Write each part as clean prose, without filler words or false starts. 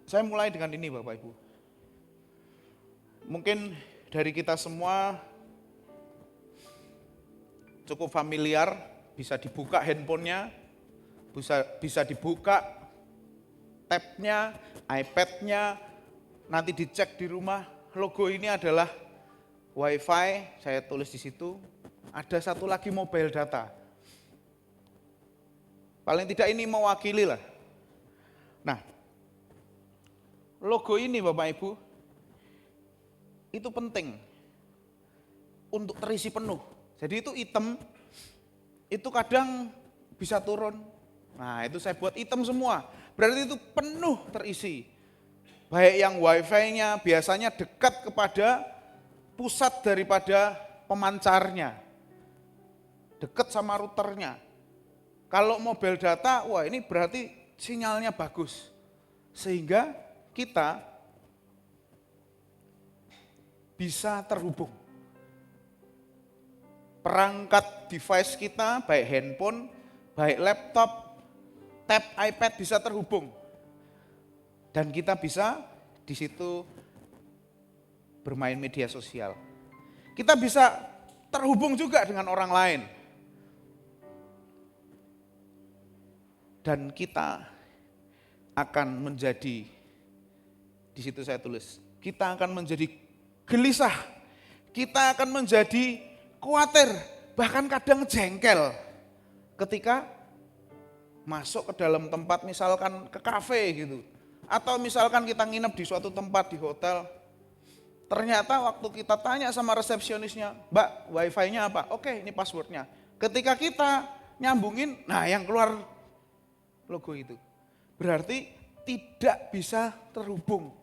Saya mulai dengan ini Bapak Ibu. Mungkin dari kita semua cukup familiar, bisa dibuka handphonenya, bisa dibuka tab-nya, iPad-nya, nanti dicek di rumah, logo ini adalah WiFi, saya tulis di situ. Ada satu lagi mobile data. Paling tidak ini mewakili lah. Nah, logo ini Bapak Ibu, itu penting untuk terisi penuh. Jadi itu hitam, itu kadang bisa turun. Nah itu saya buat hitam semua, berarti itu penuh terisi. Baik yang wifi-nya biasanya dekat kepada pusat daripada pemancarnya, dekat sama routernya. Kalau mobile data, wah ini berarti sinyalnya bagus. Sehingga kita bisa terhubung. Perangkat device kita, baik handphone, baik laptop, tab iPad bisa terhubung. Dan kita bisa di situ bermain media sosial. Kita bisa terhubung juga dengan orang lain. Dan kita akan menjadi, di situ saya tulis, kita akan menjadi gelisah, kita akan menjadi khawatir, bahkan kadang jengkel ketika masuk ke dalam tempat, misalkan ke kafe gitu, atau misalkan kita nginep di suatu tempat di hotel, ternyata waktu kita tanya sama resepsionisnya, Mbak wifi-nya apa? Oke, ini passwordnya. Ketika kita nyambungin, nah yang keluar logo itu. Berarti tidak bisa terhubung.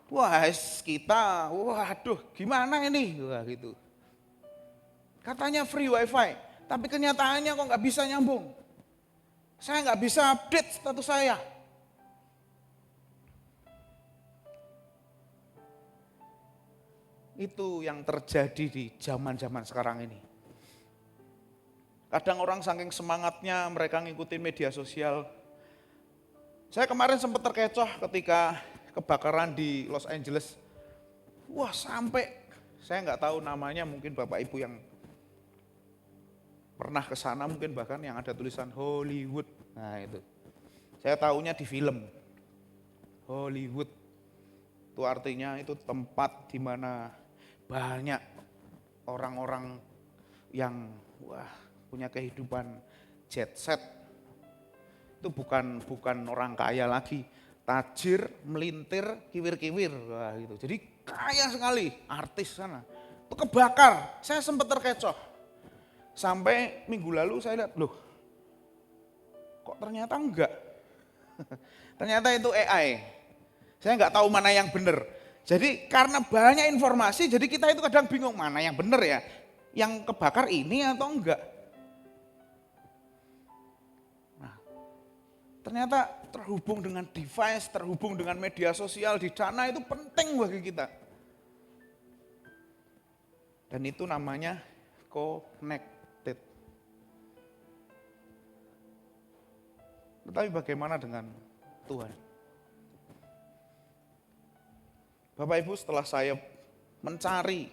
Wah kita, waduh gimana ini? Wah gitu. Katanya free wifi, tapi kenyataannya kok nggak bisa nyambung. Saya nggak bisa update status saya. Itu yang terjadi di zaman-zaman sekarang ini. Kadang orang saking semangatnya mereka ngikutin media sosial. Saya kemarin sempat terkecoh ketika kebakaran di Los Angeles. Wah sampai, saya nggak tahu namanya, mungkin Bapak Ibu yang pernah ke sana mungkin bahkan yang ada tulisan Hollywood. Nah itu, saya tahunya di film. Hollywood, itu artinya itu tempat di mana banyak orang-orang yang punya kehidupan jet set. Itu bukan orang kaya lagi, tajir, melintir, kiwir-kiwir, wah gitu. Jadi kaya sekali artis sana. Itu kebakar, saya sempat terkecoh. Sampai minggu lalu saya lihat, loh kok ternyata enggak. Ternyata itu AI. Saya enggak tahu mana yang benar. Jadi karena banyak informasi, jadi kita itu kadang bingung mana yang benar ya. Yang kebakar ini atau enggak. Nah, ternyata terhubung dengan device, terhubung dengan media sosial di sana itu penting bagi kita. Dan itu namanya connected. Tetapi bagaimana dengan Tuhan? Bapak Ibu, setelah saya mencari,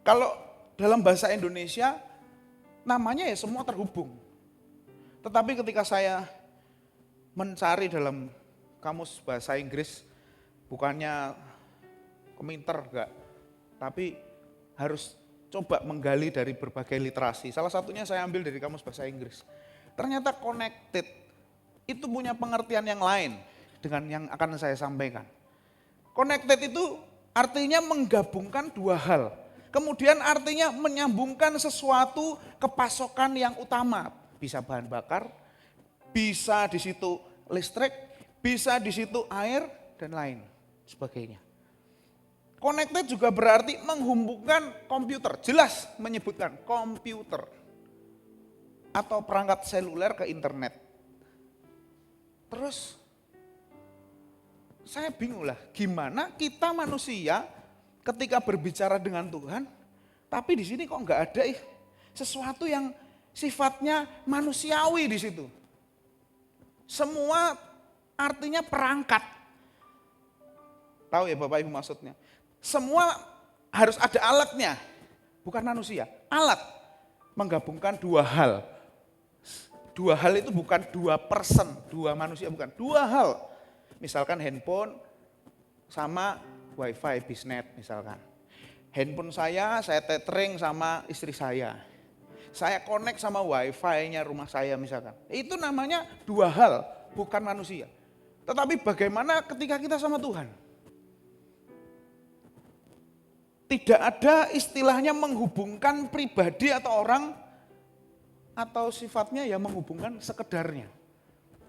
kalau dalam bahasa Indonesia namanya ya semua terhubung. Tetapi ketika saya mencari dalam kamus bahasa Inggris, bukannya Kominter enggak, tapi harus coba menggali dari berbagai literasi. Salah satunya saya ambil dari kamus bahasa Inggris. Ternyata connected itu punya pengertian yang lain dengan yang akan saya sampaikan. Connected itu artinya menggabungkan dua hal. Kemudian artinya menyambungkan sesuatu ke pasokan yang utama. Bisa bahan bakar, bisa di situ listrik, bisa di situ air, dan lain sebagainya. Connected juga berarti menghubungkan komputer. Jelas menyebutkan komputer. Atau perangkat seluler ke internet. Terus saya bingung lah, gimana kita manusia ketika berbicara dengan Tuhan, tapi di sini kok nggak ada sesuatu yang sifatnya manusiawi di situ. Semua artinya perangkat. Tahu ya Bapak Ibu maksudnya? Semua harus ada alatnya, bukan manusia. Alat menggabungkan dua hal. Dua hal itu bukan dua person, dua manusia, bukan. Dua hal. Misalkan handphone sama wifi bisnet misalkan. Handphone saya tethering sama istri saya. Saya connect sama wifi-nya rumah saya misalkan. Itu namanya dua hal, bukan manusia. Tetapi bagaimana ketika kita sama Tuhan? Tidak ada istilahnya menghubungkan pribadi atau orang, atau sifatnya ya menghubungkan sekedarnya.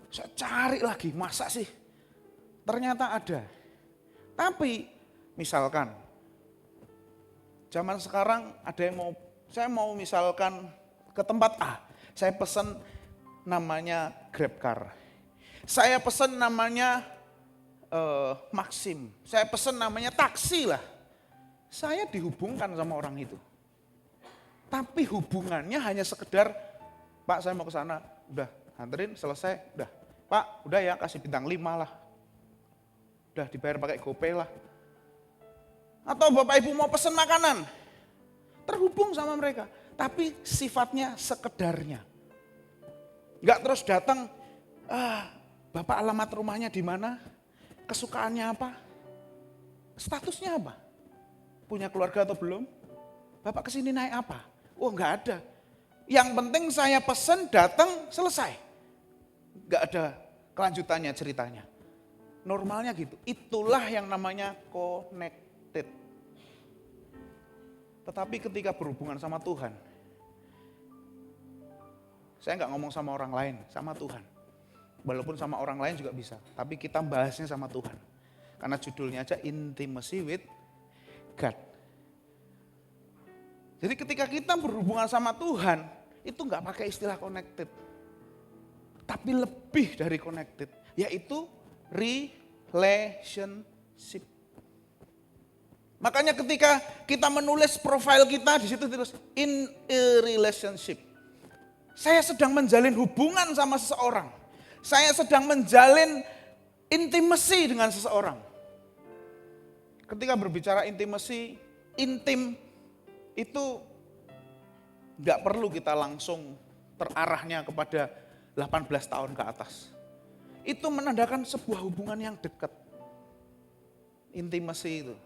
Saya cari lagi, masa sih? Ternyata ada. Tapi misalkan, zaman sekarang ada yang saya mau misalkan ke tempat A, saya pesan namanya GrabCar. Saya pesan namanya Maxim, saya pesan namanya taksi lah. Saya dihubungkan sama orang itu. Tapi hubungannya hanya sekedar, Pak saya mau ke sana, udah anterin selesai, udah. Pak udah ya kasih bintang 5 lah. Udah dibayar pakai GoPay lah. Atau Bapak Ibu mau pesan makanan, terhubung sama mereka. Tapi sifatnya sekedarnya. Enggak terus datang, Bapak alamat rumahnya di mana? Kesukaannya apa? Statusnya apa? Punya keluarga atau belum? Bapak kesini naik apa? Oh enggak ada. Yang penting saya pesan, datang, selesai. Enggak ada kelanjutannya ceritanya. Normalnya gitu. Itulah yang namanya connected. Tetapi ketika berhubungan sama Tuhan, saya enggak ngomong sama orang lain, sama Tuhan. Walaupun sama orang lain juga bisa. Tapi kita bahasnya sama Tuhan. Karena judulnya aja Intimacy with God. Jadi ketika kita berhubungan sama Tuhan, itu enggak pakai istilah connected. Tapi lebih dari connected, yaitu relationship. Makanya ketika kita menulis profil kita, di situ terus in a relationship. Saya sedang menjalin hubungan sama seseorang. Saya sedang menjalin intimacy dengan seseorang. Ketika berbicara intimacy, intim itu enggak perlu kita langsung terarahnya kepada 18 tahun ke atas. Itu menandakan sebuah hubungan yang dekat. Intimacy itu.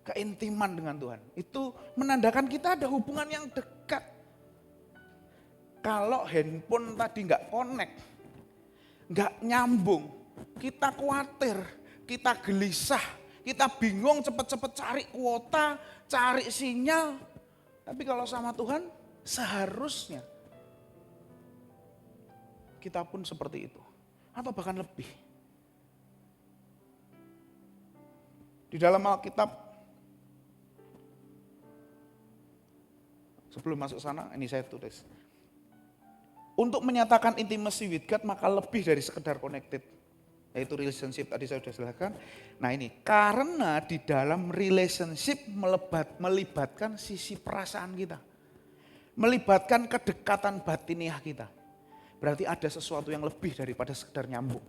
Keintiman dengan Tuhan. Itu menandakan kita ada hubungan yang dekat. Kalau handphone tadi enggak connect, enggak nyambung, kita khawatir, kita gelisah, kita bingung cepet-cepet cari kuota, cari sinyal. Tapi kalau sama Tuhan, seharusnya kita pun seperti itu. Atau bahkan lebih. Di dalam Alkitab, sebelum masuk sana, ini saya tulis. Untuk menyatakan intimacy with God, maka lebih dari sekedar connected. Yaitu relationship, tadi saya sudah jelaskan. Nah ini, karena di dalam relationship melibatkan sisi perasaan kita. Melibatkan kedekatan batiniah kita. Berarti ada sesuatu yang lebih daripada sekedar nyambung.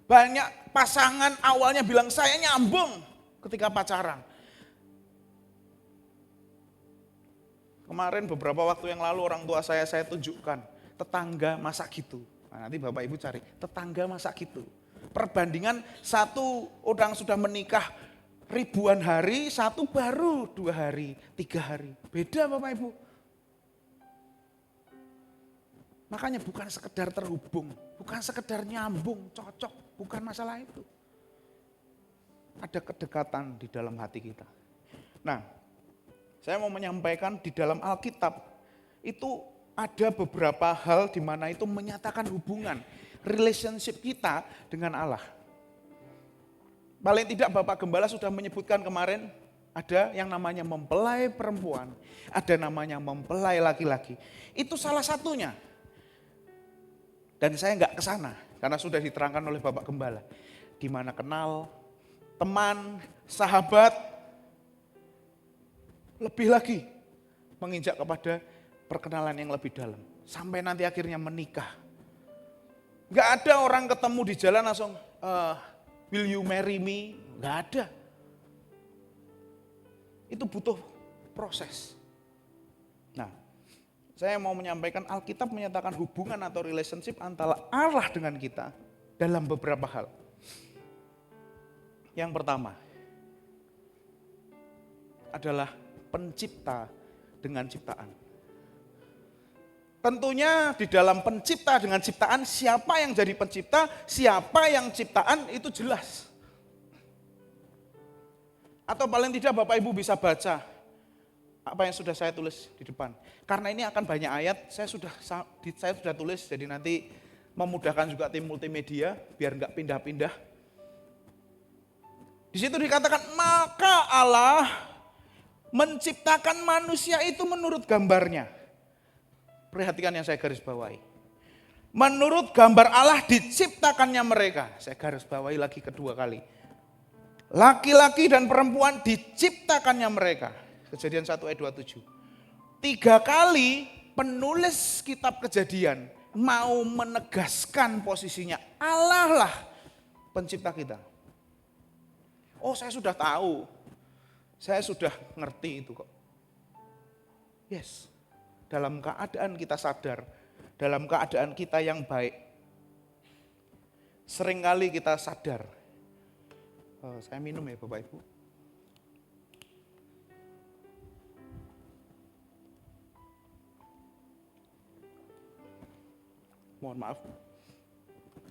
Banyak pasangan awalnya bilang saya nyambung ketika pacaran. Kemarin beberapa waktu yang lalu orang tua saya tunjukkan tetangga masa gitu. Nah, nanti Bapak Ibu cari tetangga masa gitu. Perbandingan satu orang sudah menikah ribuan hari, satu baru 2 hari, 3 hari. Beda Bapak Ibu. Makanya bukan sekedar terhubung, bukan sekedar nyambung, cocok, bukan masalah itu. Ada kedekatan di dalam hati kita. Nah, saya mau menyampaikan di dalam Alkitab itu ada beberapa hal di mana itu menyatakan hubungan, relationship kita dengan Allah. Paling tidak Bapak Gembala sudah menyebutkan kemarin, ada yang namanya mempelai perempuan, ada namanya mempelai laki-laki. Itu salah satunya. Dan saya enggak ke sana karena sudah diterangkan oleh Bapak Gembala. Di mana kenal, teman, sahabat, lebih lagi menginjak kepada perkenalan yang lebih dalam. Sampai nanti akhirnya menikah. Nggak ada orang ketemu di jalan langsung, will you marry me? Nggak ada. Itu butuh proses. Nah, saya mau menyampaikan Alkitab menyatakan hubungan atau relationship antara Allah dengan kita dalam beberapa hal. Yang pertama adalah pencipta dengan ciptaan. Tentunya di dalam pencipta dengan ciptaan, siapa yang jadi pencipta, siapa yang ciptaan itu jelas. Atau paling tidak Bapak Ibu bisa baca apa yang sudah saya tulis di depan. Karena ini akan banyak ayat, saya sudah tulis, jadi nanti memudahkan juga tim multimedia biar nggak pindah-pindah. Di situ dikatakan, maka Allah menciptakan manusia itu menurut gambarnya. Perhatikan yang saya garis bawahi. Menurut gambar Allah diciptakannya mereka. Saya garis bawahi lagi kedua kali. Laki-laki dan perempuan diciptakannya mereka. Kejadian 1 ayat 27. 3 kali penulis kitab Kejadian mau menegaskan posisinya. Allah lah pencipta kita. Oh, saya sudah tahu. Saya sudah ngerti itu kok. Yes. Dalam keadaan kita sadar, dalam keadaan kita yang baik. Seringkali kita sadar. Saya minum ya Bapak Ibu. Mohon maaf.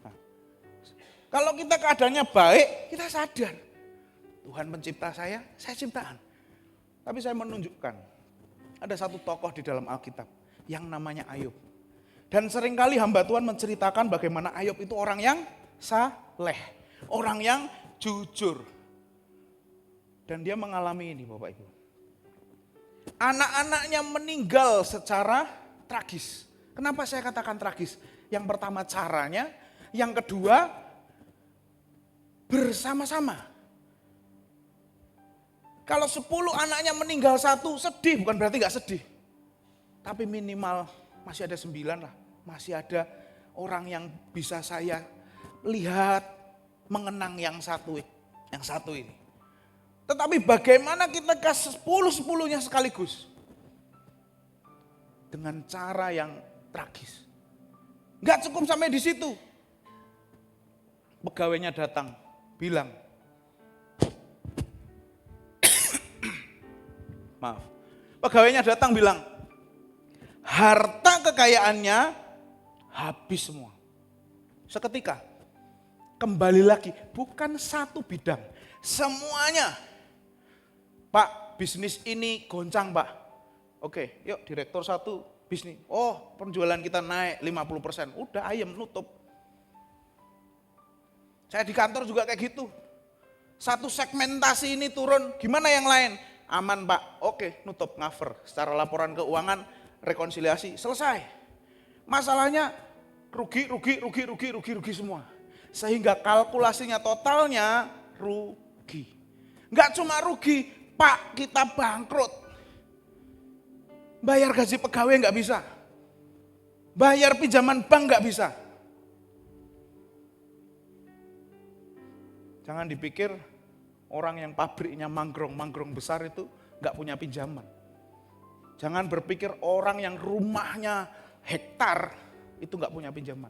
Nah, kalau kita keadaannya baik, kita sadar. Tuhan pencipta saya ciptaan. Tapi saya menunjukkan, ada satu tokoh di dalam Alkitab yang namanya Ayub. Dan seringkali hamba Tuhan menceritakan bagaimana Ayub itu orang yang saleh, orang yang jujur. Dan dia mengalami ini Bapak Ibu. Anak-anaknya meninggal secara tragis. Kenapa saya katakan tragis? Yang pertama caranya, yang kedua bersama-sama. Kalau 10 anaknya meninggal 1, sedih, bukan berarti gak sedih. Tapi minimal masih ada 9 lah. Masih ada orang yang bisa saya lihat mengenang yang satu ini. Tetapi bagaimana kita ke 10-10-nya sekaligus? Dengan cara yang tragis. Gak cukup sampai di situ. Pegawainya datang, bilang, pegawainya datang bilang, harta kekayaannya habis semua. Seketika, kembali lagi, bukan satu bidang, semuanya. Pak, bisnis ini goncang Pak. Oke, yuk direktur 1 bisnis. Oh, penjualan kita naik 50%. Udah ayam nutup. Saya di kantor juga kayak gitu. Satu segmentasi ini turun, gimana yang lain? Aman Pak, oke nutup, cover. Secara laporan keuangan, rekonsiliasi, selesai. Masalahnya rugi semua. Sehingga kalkulasinya totalnya rugi. Enggak cuma rugi, Pak kita bangkrut. Bayar gaji pegawai enggak bisa. Bayar pinjaman bank enggak bisa. Jangan dipikir orang yang pabriknya manggrong besar itu gak punya pinjaman. Jangan berpikir orang yang rumahnya hektar itu gak punya pinjaman.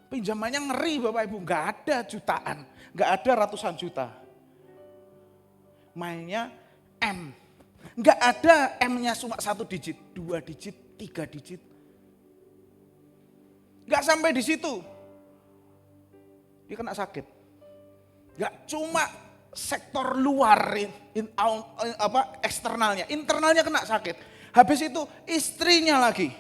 Pinjamannya ngeri Bapak Ibu, gak ada jutaan, gak ada ratusan juta. Mainnya M. Gak ada M-nya cuma 1 digit, 2 digit, 3 digit. Gak sampai di situ. Dia kena sakit. Gak cuma sektor luar, eksternalnya, internalnya kena sakit. Habis itu istrinya lagi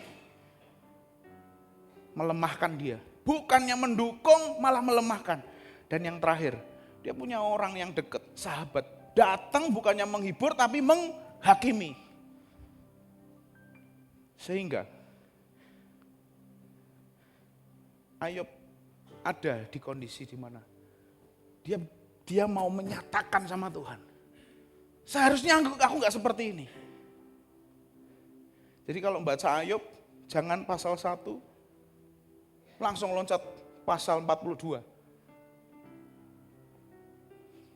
melemahkan dia. Bukannya mendukung, malah melemahkan. Dan yang terakhir, dia punya orang yang dekat, sahabat. Datang bukannya menghibur, tapi menghakimi. Sehingga Ayub ada di kondisi di mana dia mau menyatakan sama Tuhan. Seharusnya aku gak seperti ini. Jadi kalau baca Ayub, jangan pasal 1, langsung loncat pasal 42.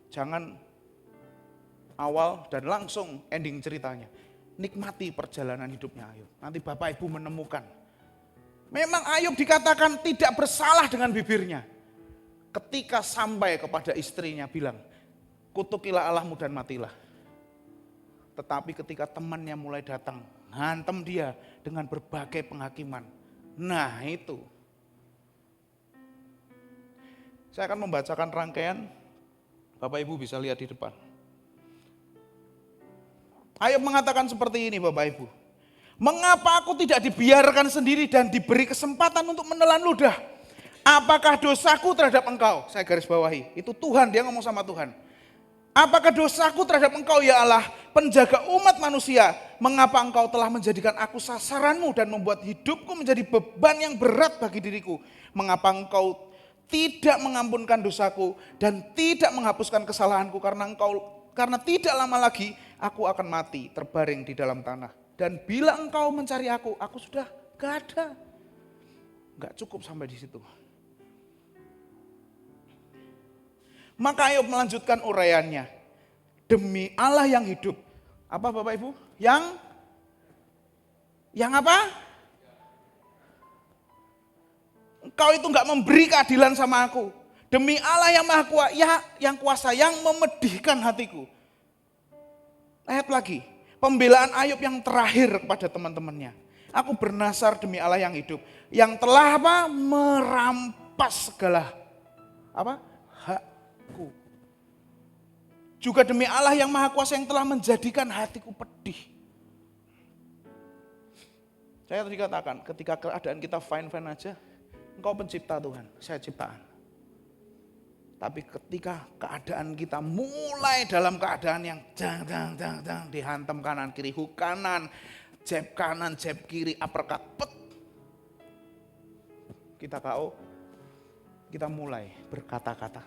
Jangan awal dan langsung ending ceritanya. Nikmati perjalanan hidupnya Ayub. Nanti Bapak Ibu menemukan. Memang Ayub dikatakan tidak bersalah dengan bibirnya. Ketika sampai kepada istrinya bilang, kutukilah Allahmu dan matilah. Tetapi ketika temannya mulai datang, ngantem dia dengan berbagai penghakiman. Nah itu. Saya akan membacakan rangkaian, Bapak Ibu bisa lihat di depan. Ayub mengatakan seperti ini Bapak Ibu. Mengapa aku tidak dibiarkan sendiri dan diberi kesempatan untuk menelan ludah? Apakah dosaku terhadap engkau? Saya garis bawahi, itu Tuhan, dia ngomong sama Tuhan. Apakah dosaku terhadap engkau ya Allah, penjaga umat manusia? Mengapa engkau telah menjadikan aku sasaranmu dan membuat hidupku menjadi beban yang berat bagi diriku? Mengapa engkau tidak mengampunkan dosaku dan tidak menghapuskan kesalahanku karena tidak lama lagi aku akan mati terbaring di dalam tanah. Dan bila engkau mencari aku sudah gak ada. Gak cukup sampai di situ. Maka Ayub melanjutkan uraiannya. Demi Allah yang hidup. Apa Bapak Ibu? Yang apa? Engkau itu gak memberi keadilan sama aku. Demi Allah yang maha kuasa, yang kuasa, yang memedihkan hatiku. Ayat lagi. Pembelaan Ayub yang terakhir kepada teman-temannya. Aku bernasar demi Allah yang hidup. Yang telah apa? Merampas segala hakku. Juga demi Allah yang maha kuasa yang telah menjadikan hatiku pedih. Saya tadi katakan ketika keadaan kita fine-fine aja. Engkau pencipta Tuhan, saya ciptaan. Tapi ketika keadaan kita mulai dalam keadaan yang dihantam kanan kiri, hook kanan, jab kiri, uppercut, pet. Kita KO, kita mulai berkata-kata.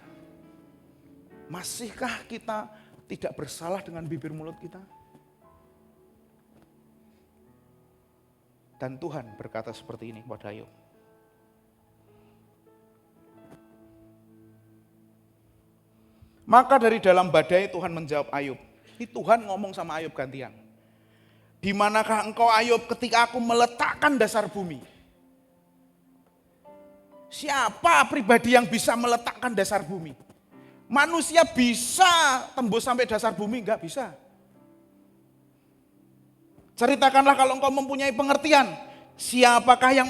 Masihkah kita tidak bersalah dengan bibir mulut kita? Dan Tuhan berkata seperti ini kepada Ayub. Maka dari dalam badai Tuhan menjawab Ayub. Ini Tuhan ngomong sama Ayub gantian. Di manakah engkau Ayub ketika aku meletakkan dasar bumi? Siapa pribadi yang bisa meletakkan dasar bumi? Manusia bisa tembus sampai dasar bumi? Enggak bisa. Ceritakanlah kalau engkau mempunyai pengertian. Siapakah yang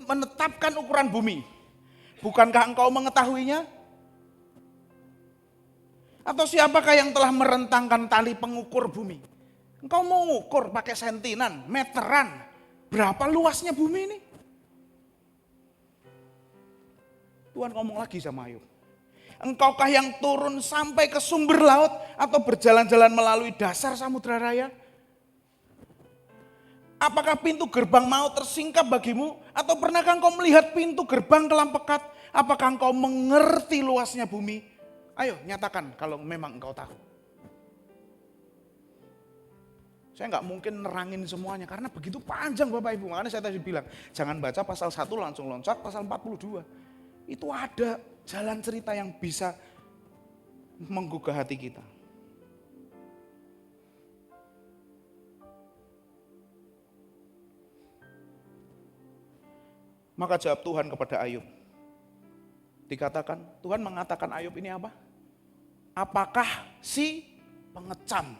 menetapkan ukuran bumi? Bukankah engkau mengetahuinya? Atau siapakah yang telah merentangkan tali pengukur bumi? Engkau mau ngukur pakai sentinan, meteran. Berapa luasnya bumi ini? Tuhan ngomong lagi sama Ayub. Engkaukah yang turun sampai ke sumber laut atau berjalan-jalan melalui dasar samudra raya? Apakah pintu gerbang maut tersingkap bagimu? Atau pernahkah engkau melihat pintu gerbang kelam pekat? Apakah engkau mengerti luasnya bumi? Ayo nyatakan kalau memang engkau tahu. Saya nggak mungkin nerangin semuanya karena begitu panjang Bapak Ibu. Makanya saya tadi bilang jangan baca pasal 1 langsung loncat pasal 42. Itu ada jalan cerita yang bisa menggugah hati kita. Maka jawab Tuhan kepada Ayub. Dikatakan, Tuhan mengatakan Ayub ini apa? Apakah si pengecam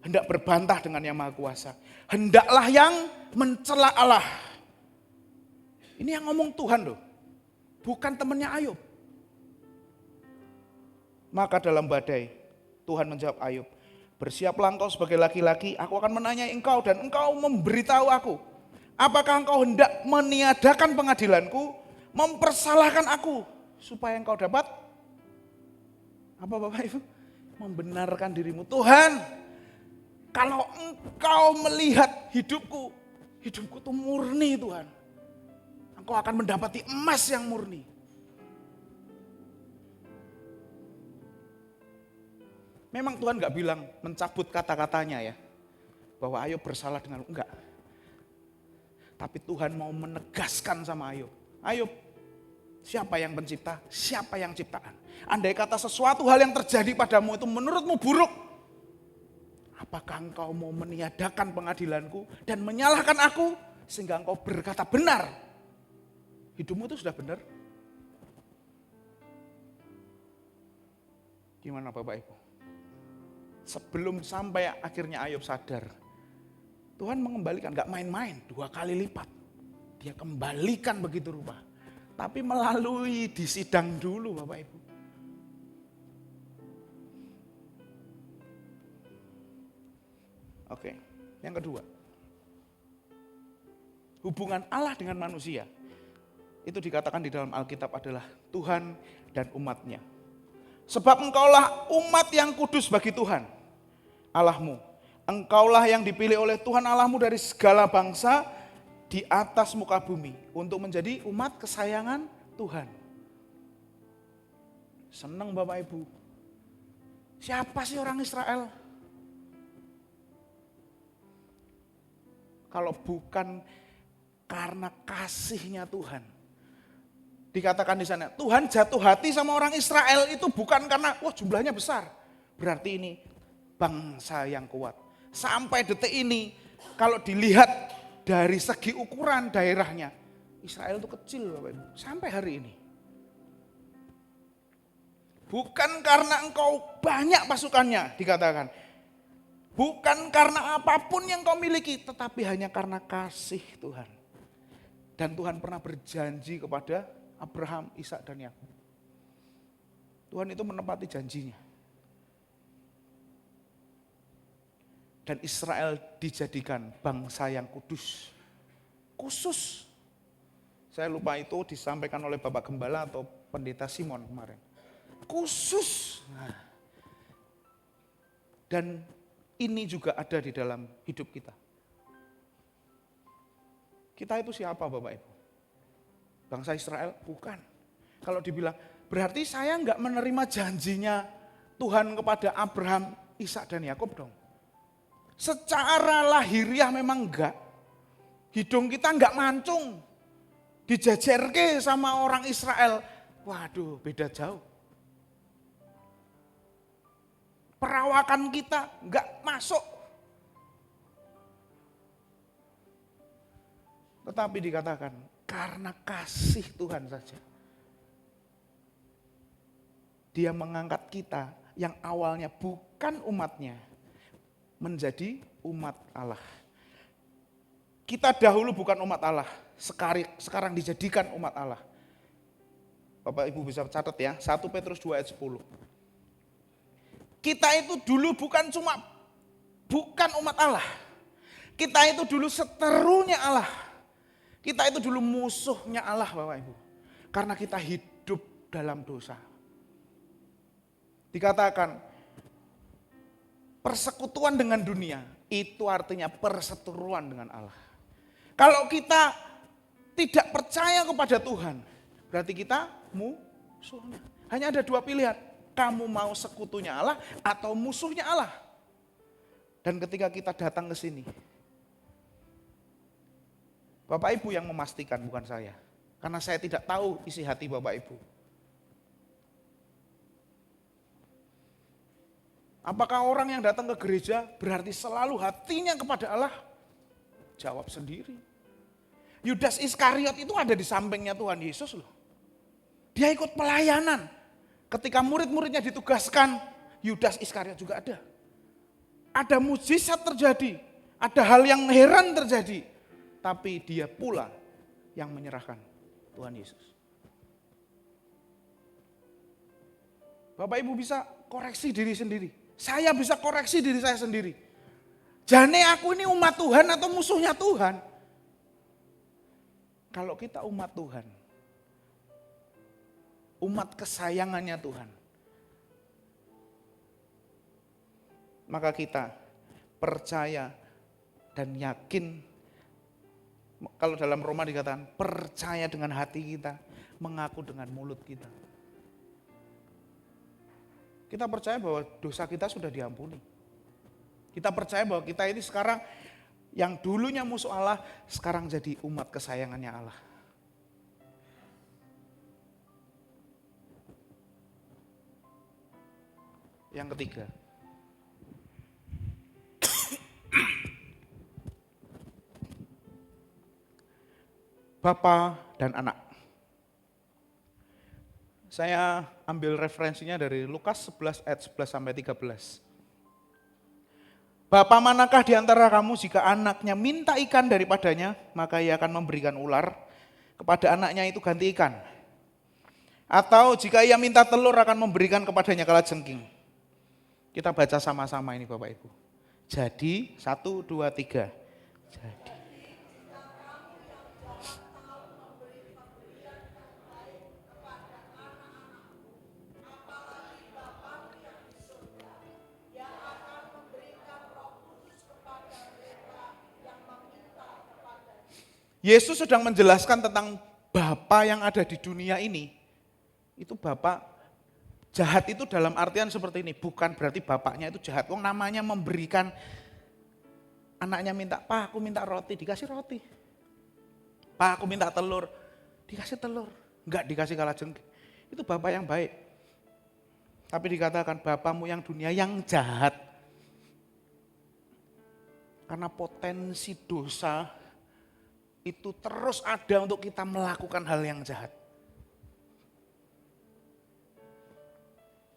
hendak berbantah dengan yang maha kuasa? Hendaklah yang mencela Allah. Ini yang ngomong Tuhan loh. Bukan temannya Ayub. Maka dalam badai Tuhan menjawab Ayub. Bersiaplah engkau sebagai laki-laki. Aku akan menanyai engkau dan engkau memberitahu aku. Apakah engkau hendak meniadakan pengadilanku? Mempersalahkan aku. Supaya engkau dapat apa Bapak Ibu? Membenarkan dirimu. Tuhan, kalau engkau melihat hidupku itu murni Tuhan. Engkau akan mendapati emas yang murni. Memang Tuhan gak bilang mencabut kata-katanya ya. Bahwa Ayub bersalah dengan enggak. Tapi Tuhan mau menegaskan sama Ayub. Ayub, siapa yang pencipta? Siapa yang ciptaan? Andai kata sesuatu hal yang terjadi padamu itu menurutmu buruk, apakah engkau mau meniadakan pengadilanku dan menyalahkan aku sehingga engkau berkata benar? Hidupmu itu sudah benar. Gimana Bapak Ibu? Sebelum sampai akhirnya Ayub sadar, Tuhan mengembalikan, gak main-main, 2 kali lipat. Dia kembalikan begitu rupa. Tapi melalui disidang dulu Bapak Ibu. Oke, yang kedua. Hubungan Allah dengan manusia. Itu dikatakan di dalam Alkitab adalah Tuhan dan umatnya. Sebab engkaulah umat yang kudus bagi Tuhan Allahmu. Engkaulah yang dipilih oleh Tuhan Allahmu dari segala bangsa di atas muka bumi untuk menjadi umat kesayangan Tuhan. Senang Bapak Ibu. Siapa sih orang Israel? Kalau bukan karena kasihnya Tuhan. Dikatakan di sana, Tuhan jatuh hati sama orang Israel itu bukan karena wah jumlahnya besar. Berarti ini bangsa yang kuat. Sampai detik ini kalau dilihat dari segi ukuran daerahnya, Israel itu kecil Bapak Ibu. Sampai hari ini. Bukan karena engkau banyak pasukannya dikatakan. Bukan karena apapun yang kau miliki, tetapi hanya karena kasih Tuhan. Dan Tuhan pernah berjanji kepada Abraham, Ishak dan Yakub. Tuhan itu menepati janjinya. Dan Israel dijadikan bangsa yang kudus. Khusus. Saya lupa itu disampaikan oleh Bapak Gembala atau Pendeta Simon kemarin. Khusus. Nah. Dan ini juga ada di dalam hidup kita. Kita itu siapa Bapak Ibu? Bangsa Israel? Bukan. Kalau dibilang, berarti saya enggak menerima janjinya Tuhan kepada Abraham, Ishak dan Yakub dong. Secara lahiriah memang enggak. Hidung kita enggak mancung. Dijajarke sama orang Israel. Waduh, beda jauh. Perawakan kita enggak masuk. Tetapi dikatakan, karena kasih Tuhan saja. Dia mengangkat kita yang awalnya bukan umatnya, menjadi umat Allah. Kita dahulu bukan umat Allah, sekarang dijadikan umat Allah. Bapak Ibu bisa catat ya, 1 Petrus 2 ayat 10. Kita itu dulu bukan umat Allah. Kita itu dulu seterunya Allah. Kita itu dulu musuhnya Allah Bapak Ibu. Karena kita hidup dalam dosa. Dikatakan persekutuan dengan dunia itu artinya perseteruan dengan Allah. Kalau kita tidak percaya kepada Tuhan, berarti kita musuhnya. Hanya ada 2 pilihan. Kamu mau sekutunya Allah atau musuhnya Allah. Dan ketika kita datang ke sini, Bapak Ibu yang memastikan, bukan saya. Karena saya tidak tahu isi hati Bapak Ibu. Apakah orang yang datang ke gereja berarti selalu hatinya kepada Allah? Jawab sendiri. Yudas Iskariot itu ada di sampingnya Tuhan Yesus loh. Dia ikut pelayanan. Ketika murid-muridnya ditugaskan, Yudas Iskariot juga ada. Ada mujizat terjadi. Ada hal yang heran terjadi. Tapi dia pula yang menyerahkan Tuhan Yesus. Bapak Ibu bisa koreksi diri sendiri. Saya bisa koreksi diri saya sendiri. Jane aku ini umat Tuhan atau musuhnya Tuhan? Kalau kita umat Tuhan, umat kesayangannya Tuhan, maka kita percaya dan yakin. Kalau dalam Roma dikatakan percaya dengan hati kita, mengaku dengan mulut kita. Kita percaya bahwa dosa kita sudah diampuni. Kita percaya bahwa kita ini sekarang yang dulunya musuh Allah, sekarang jadi umat kesayangannya Allah. Yang ketiga, Bapa dan anak. Saya ambil referensinya dari Lukas 11 ayat 11 sampai 13. Bapa manakah di antara kamu jika anaknya minta ikan daripadanya, maka ia akan memberikan ular, kepada anaknya itu ganti ikan. Atau jika ia minta telur akan memberikan kepadanya kalajengking. Kita baca sama-sama ini Bapak Ibu. Jadi, 1, 2, 3. Jadi. Yesus sedang menjelaskan tentang Bapa yang ada di dunia ini. Itu Bapa jahat itu dalam artian seperti ini. Bukan berarti bapaknya itu jahat. Wong namanya memberikan, anaknya minta, Pak aku minta roti, dikasih roti. Pak aku minta telur, dikasih telur. Enggak dikasih kalajengking. Itu Bapa yang baik. Tapi dikatakan bapamu yang dunia yang jahat. Karena potensi dosa itu terus ada untuk kita melakukan hal yang jahat.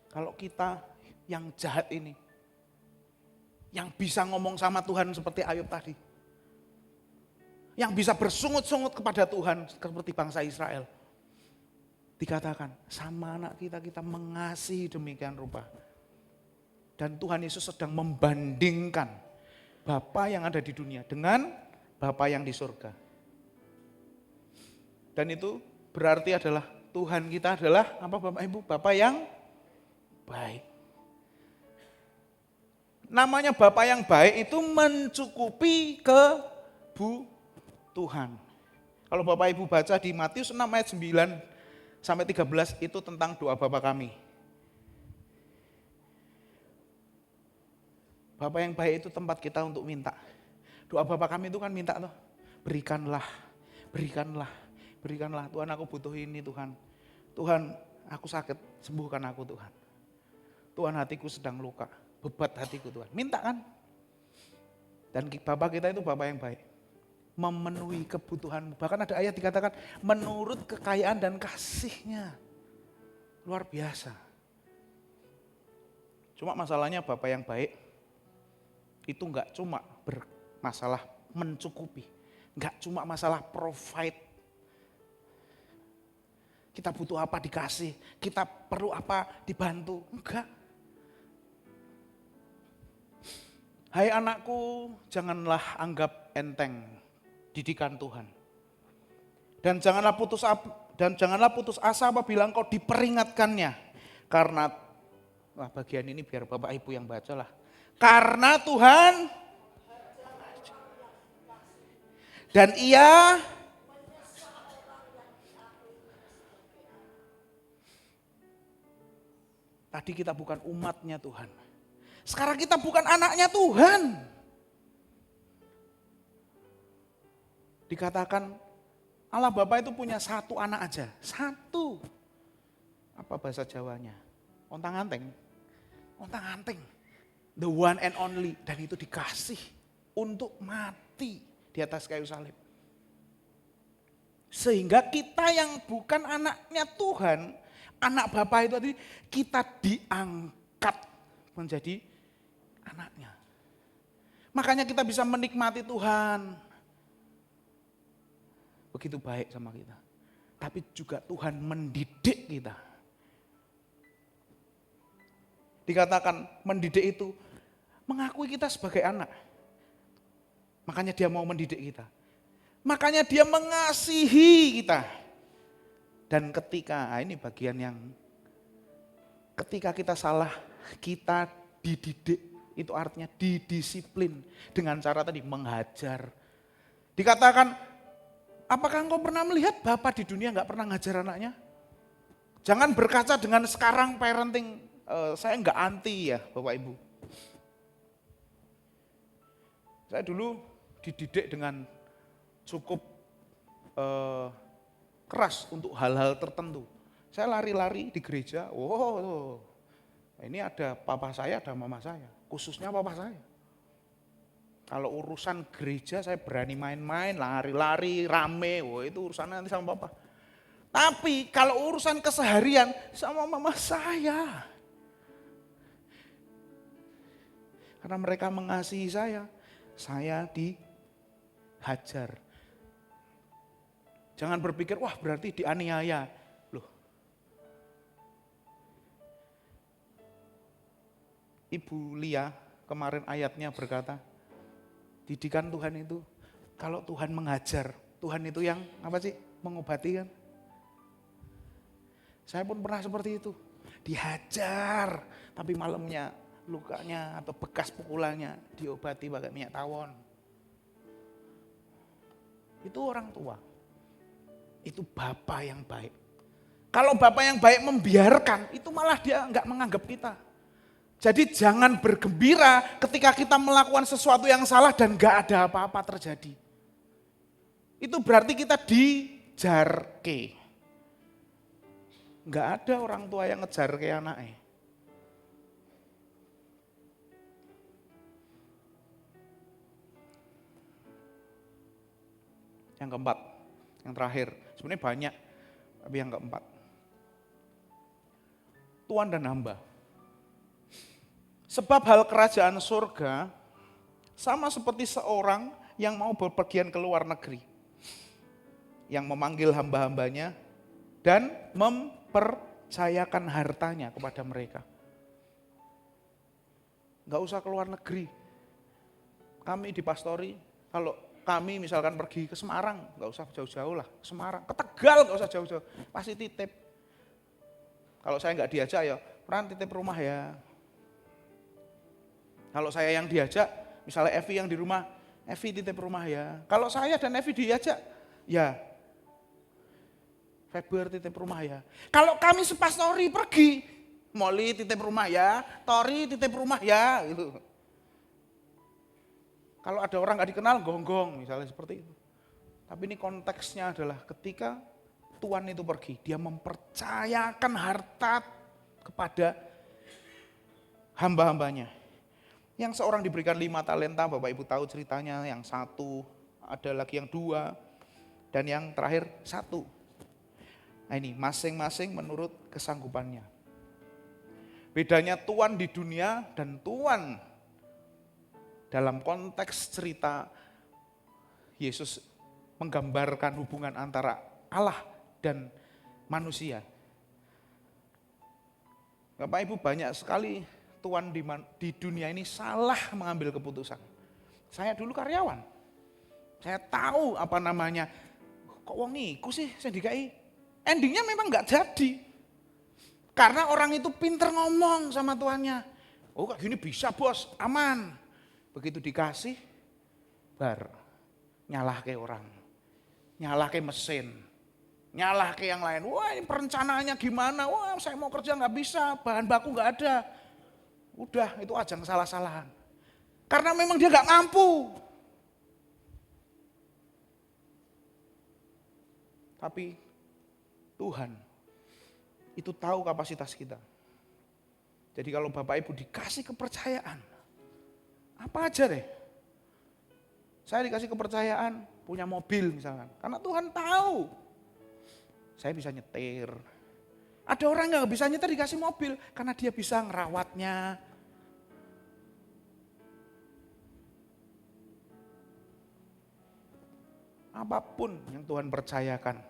Kalau kita yang jahat ini, yang bisa ngomong sama Tuhan seperti Ayub tadi, yang bisa bersungut-sungut kepada Tuhan seperti bangsa Israel, dikatakan sama anak kita mengasihi demikian rupa. Dan Tuhan Yesus sedang membandingkan Bapa yang ada di dunia dengan Bapa yang di surga. Dan itu berarti adalah Tuhan kita adalah apa Bapak Ibu? Bapa yang baik. Namanya Bapa yang baik itu mencukupi kebutuhan. Kalau Bapak Ibu baca di Matius 6 ayat 9 sampai 13 itu tentang doa Bapa kami. Bapa yang baik itu tempat kita untuk minta. Doa Bapa kami itu kan minta loh, berikanlah, berikanlah. Berikanlah, Tuhan aku butuh ini Tuhan. Tuhan aku sakit, sembuhkan aku Tuhan. Tuhan hatiku sedang luka, bebat hatiku Tuhan. Minta kan? Dan Bapa kita itu Bapa yang baik. Memenuhi kebutuhanmu. Bahkan ada ayat dikatakan menurut kekayaan dan kasihnya. Luar biasa. Cuma masalahnya Bapa yang baik itu enggak cuma bermasalah mencukupi. Enggak cuma masalah provide. Kita butuh apa dikasih, kita perlu apa dibantu. Enggak. Hai anakku, janganlah anggap enteng didikan Tuhan. Dan janganlah putus asa apabila engkau diperingatkannya. Karena, bagian ini biar Bapak Ibu yang baca lah. Karena Tuhan, dan Ia tadi kita bukan umatnya Tuhan. Sekarang kita bukan anaknya Tuhan. Dikatakan Allah Bapa itu punya satu anak aja. Satu. Apa bahasa Jawanya? Ontang-anting. Ontang-anting. The one and only. Dan itu dikasih untuk mati di atas kayu salib. Sehingga kita yang bukan anaknya Tuhan, anak Bapa itu tadi kita diangkat menjadi anaknya. Makanya kita bisa menikmati Tuhan. Begitu baik sama kita. Tapi juga Tuhan mendidik kita. Dikatakan mendidik itu mengakui kita sebagai anak. Makanya dia mau mendidik kita. Makanya dia mengasihi kita. Dan ketika, ini bagian yang ketika kita salah, kita dididik, itu artinya didisiplin dengan cara tadi menghajar. Dikatakan, apakah engkau pernah melihat Bapak di dunia gak pernah ngajar anaknya? Jangan berkaca dengan sekarang parenting, saya gak anti ya Bapak Ibu. Saya dulu dididik dengan cukup keras untuk hal-hal tertentu. Saya lari-lari di gereja, Ini ada papa saya, ada mama saya. Khususnya papa saya. Kalau urusan gereja saya berani main-main, lari-lari, rame. Wah itu urusannya nanti sama papa. Tapi kalau urusan keseharian sama mama saya. Karena mereka mengasihi saya dihajar. Jangan berpikir, wah berarti dianiaya. Loh. Ibu Lia kemarin ayatnya berkata, didikan Tuhan itu, kalau Tuhan mengajar, Tuhan itu yang apa sih? Mengobati kan? Saya pun pernah seperti itu. Dihajar, tapi malamnya lukanya atau bekas pukulannya diobati pakai minyak tawon. Itu orang tua. Itu bapak yang baik. Kalau bapak yang baik membiarkan, itu malah dia enggak menganggap kita. Jadi jangan bergembira ketika kita melakukan sesuatu yang salah dan enggak ada apa-apa terjadi. Itu berarti kita dijarke. Enggak ada orang tua yang ngejarke anaknya. Yang keempat, yang terakhir, sebenarnya banyak, tapi yang keempat. Tuan dan hamba. Sebab hal kerajaan surga sama seperti seorang yang mau berpergian ke luar negeri. Yang memanggil hamba-hambanya dan mempercayakan hartanya kepada mereka. Enggak usah ke luar negeri. Kami di pastori, kalau kami misalkan pergi ke Semarang, nggak usah jauh-jauh lah, ke Semarang, ke Tegal nggak usah jauh-jauh, pasti titip. Kalau saya nggak diajak ya, Pran titip rumah ya. Kalau saya yang diajak, misalnya Evi yang di rumah, Evi titip rumah ya. Kalau saya dan Evi diajak, ya Feber titip rumah ya. Kalau kami sepastori pergi, Molly titip rumah ya, Tori titip rumah ya, gitu. Kalau ada orang gak dikenal, gonggong misalnya seperti itu. Tapi ini konteksnya adalah ketika Tuhan itu pergi, dia mempercayakan harta kepada hamba-hambanya. Yang seorang diberikan 5 talenta, Bapak Ibu tahu ceritanya, yang 1, ada lagi yang 2, dan yang terakhir 1. Nah ini masing-masing menurut kesanggupannya. Bedanya Tuhan di dunia dan Tuhan dalam konteks cerita Yesus menggambarkan hubungan antara Allah dan manusia. Bapak Ibu banyak sekali Tuhan di dunia ini salah mengambil keputusan. Saya dulu karyawan. Saya tahu apa namanya, kok wong iku sih saya dikai. Endingnya memang gak jadi. Karena orang itu pinter ngomong sama tuannya. Oh kayak gini bisa bos, aman. Begitu dikasih, nyalah ke orang, nyalah ke mesin, nyalah ke yang lain. Wah ini perencanaannya gimana, wah saya mau kerja gak bisa, bahan baku gak ada. Udah itu ajang salah-salahan. Karena memang dia gak mampu. Tapi Tuhan itu tahu kapasitas kita. Jadi kalau Bapak Ibu dikasih kepercayaan, apa aja deh. Saya dikasih kepercayaan punya mobil misalkan. Karena Tuhan tahu. Saya bisa nyetir. Ada orang yang gak bisa nyetir dikasih mobil. Karena dia bisa ngerawatnya. Apapun yang Tuhan percayakan.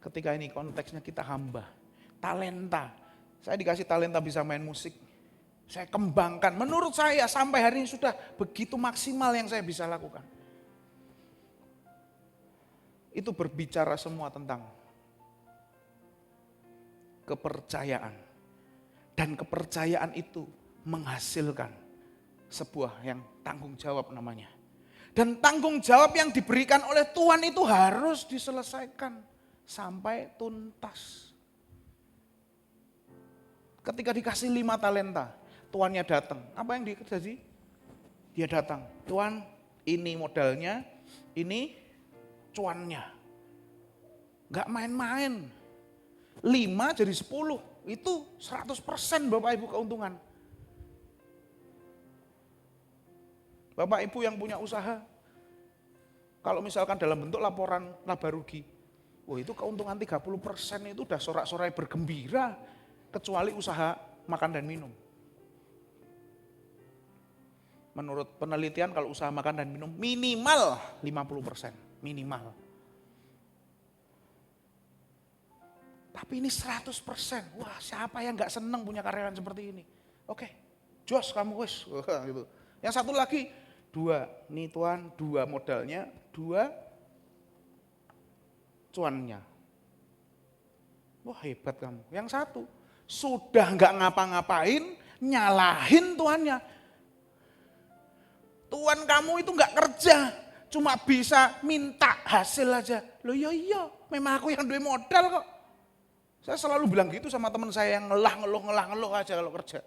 Ketika ini konteksnya kita hamba. Talenta. Saya dikasih talenta bisa main musik. Saya kembangkan, menurut saya sampai hari ini sudah begitu maksimal yang saya bisa lakukan. Itu berbicara semua tentang kepercayaan. Dan kepercayaan itu menghasilkan sebuah yang tanggung jawab namanya. Dan tanggung jawab yang diberikan oleh Tuhan itu harus diselesaikan sampai tuntas. Ketika dikasih 5 talenta, tuannya datang. Apa yang terjadi? Dia datang. Tuan, ini modalnya, ini cuannya. Gak main-main. 5 jadi 10. Itu 100% Bapak Ibu keuntungan. Bapak Ibu yang punya usaha, kalau misalkan dalam bentuk laporan laba rugi, itu keuntungan 30% itu udah sorak-sorai bergembira, kecuali usaha makan dan minum. Menurut penelitian kalau usaha makan dan minum minimal 50%, minimal. Tapi ini 100%, wah siapa yang gak seneng punya karyawan seperti ini? Oke, jos kamu wis, gitu. Yang satu lagi, 2, nih tuan, 2 modalnya, 2 cuannya. Wah hebat kamu. Yang satu, sudah gak ngapa-ngapain, nyalahin tuannya. Tuan kamu itu gak kerja, cuma bisa minta hasil aja. Loh iya, memang aku yang duwe modal kok. Saya selalu bilang gitu sama teman saya yang ngeluh aja kalau kerja.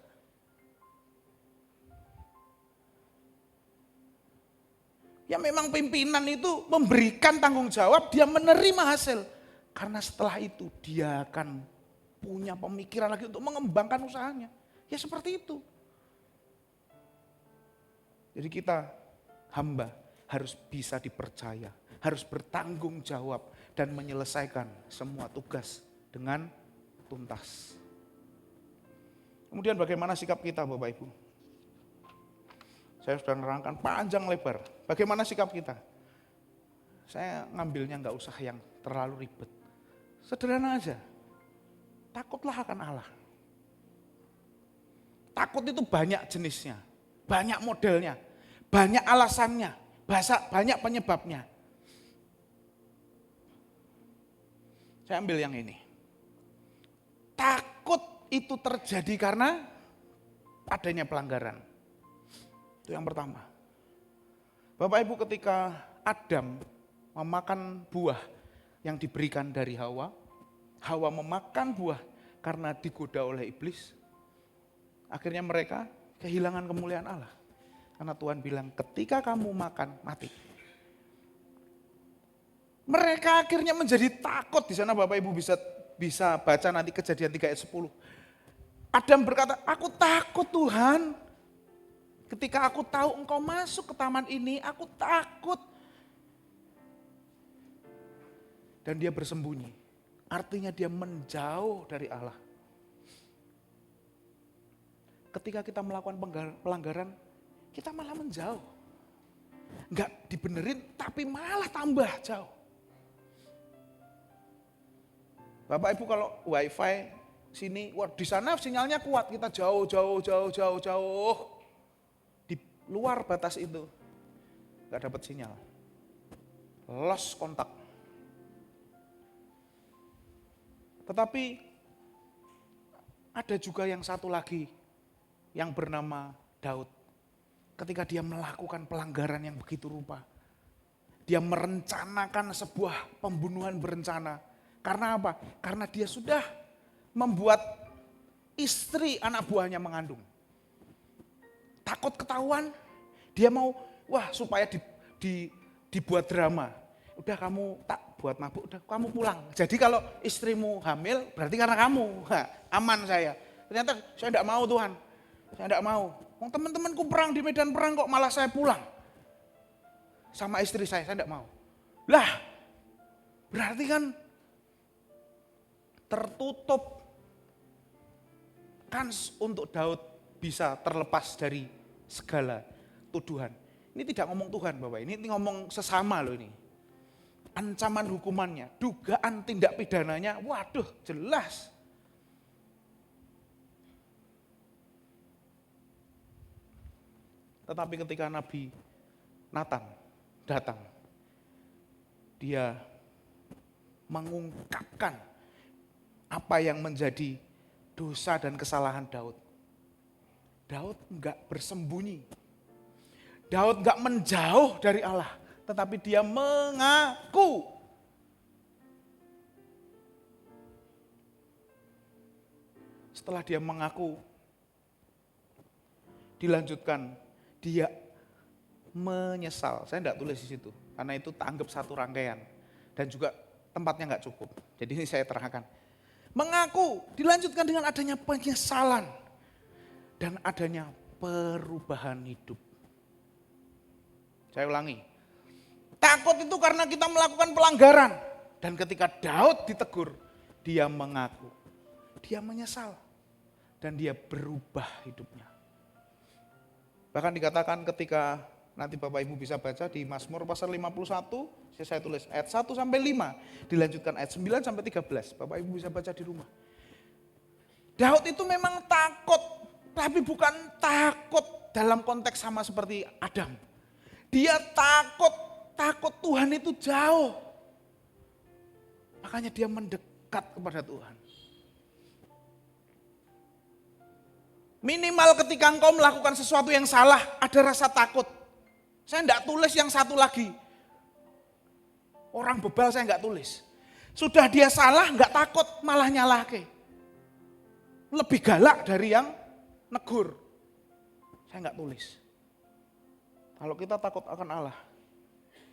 Ya memang pimpinan itu memberikan tanggung jawab, dia menerima hasil. Karena setelah itu dia akan punya pemikiran lagi untuk mengembangkan usahanya. Ya seperti itu. Jadi kita hamba harus bisa dipercaya, harus bertanggung jawab dan menyelesaikan semua tugas dengan tuntas. Kemudian bagaimana sikap kita Bapak Ibu? Saya sudah nerangkan panjang lebar. Bagaimana sikap kita? Saya ngambilnya nggak usah yang terlalu ribet. Sederhana aja. Takutlah akan Allah. Takut itu banyak jenisnya. Banyak modelnya, banyak alasannya, banyak penyebabnya. Saya ambil yang ini. Takut itu terjadi karena adanya pelanggaran. Itu yang pertama. Bapak Ibu ketika Adam memakan buah yang diberikan dari Hawa, Hawa memakan buah karena digoda oleh iblis. Akhirnya mereka kehilangan kemuliaan Allah. Karena Tuhan bilang ketika kamu makan mati. Mereka akhirnya menjadi takut. Di sana Bapak Ibu bisa baca nanti Kejadian 3 ayat 10. Adam berkata, aku takut Tuhan. Ketika aku tahu engkau masuk ke taman ini, aku takut. Dan dia bersembunyi. Artinya dia menjauh dari Allah. Ketika kita melakukan pelanggaran, kita malah menjauh. Enggak dibenerin, tapi malah tambah jauh. Bapak Ibu kalau wifi sini, di sana sinyalnya kuat, kita jauh. Di luar batas itu, enggak dapat sinyal. Lost kontak. Tetapi ada juga yang satu lagi, yang bernama Daud. Ketika dia melakukan pelanggaran yang begitu rupa. Dia merencanakan sebuah pembunuhan berencana. Karena apa? Karena dia sudah membuat istri anak buahnya mengandung. Takut ketahuan, dia mau, supaya dibuat drama. Udah kamu tak buat mabuk, udah kamu pulang. Jadi kalau istrimu hamil, berarti karena kamu. Aman saya. Ternyata saya tidak mau Tuhan. Saya tidak mau. Teman-temanku perang di medan perang kok malah saya pulang. Sama istri saya tidak mau. Lah, berarti kan tertutup kans untuk Daud bisa terlepas dari segala tuduhan. Ini tidak ngomong Tuhan Bapak, ini ngomong sesama loh ini. Ancaman hukumannya, dugaan tindak pidananya, waduh jelas. Tetapi ketika Nabi Nathan datang, dia mengungkapkan apa yang menjadi dosa dan kesalahan Daud. Daud enggak bersembunyi. Daud enggak menjauh dari Allah, tetapi dia mengaku. Setelah dia mengaku, dilanjutkan, dia menyesal. Saya enggak tulis di situ, karena itu tanggap satu rangkaian. Dan juga tempatnya enggak cukup. Jadi ini saya terangkan. Mengaku dilanjutkan dengan adanya penyesalan dan adanya perubahan hidup. Saya ulangi. Takut itu karena kita melakukan pelanggaran. Dan ketika Daud ditegur, dia mengaku. Dia menyesal. Dan dia berubah hidupnya. Bahkan dikatakan ketika nanti Bapak Ibu bisa baca di Mazmur pasal 51, saya tulis ayat 1 sampai 5, dilanjutkan ayat 9 sampai 13. Bapak Ibu bisa baca di rumah. Daud itu memang takut, tapi bukan takut dalam konteks sama seperti Adam. Dia takut Tuhan itu jauh. Makanya dia mendekat kepada Tuhan. Minimal ketika engkau melakukan sesuatu yang salah, ada rasa takut. Saya enggak tulis yang satu lagi. Orang bebal saya enggak tulis. Sudah dia salah, enggak takut, malah nyalahke. Lebih galak dari yang negur. Saya enggak tulis. Kalau kita takut akan Allah,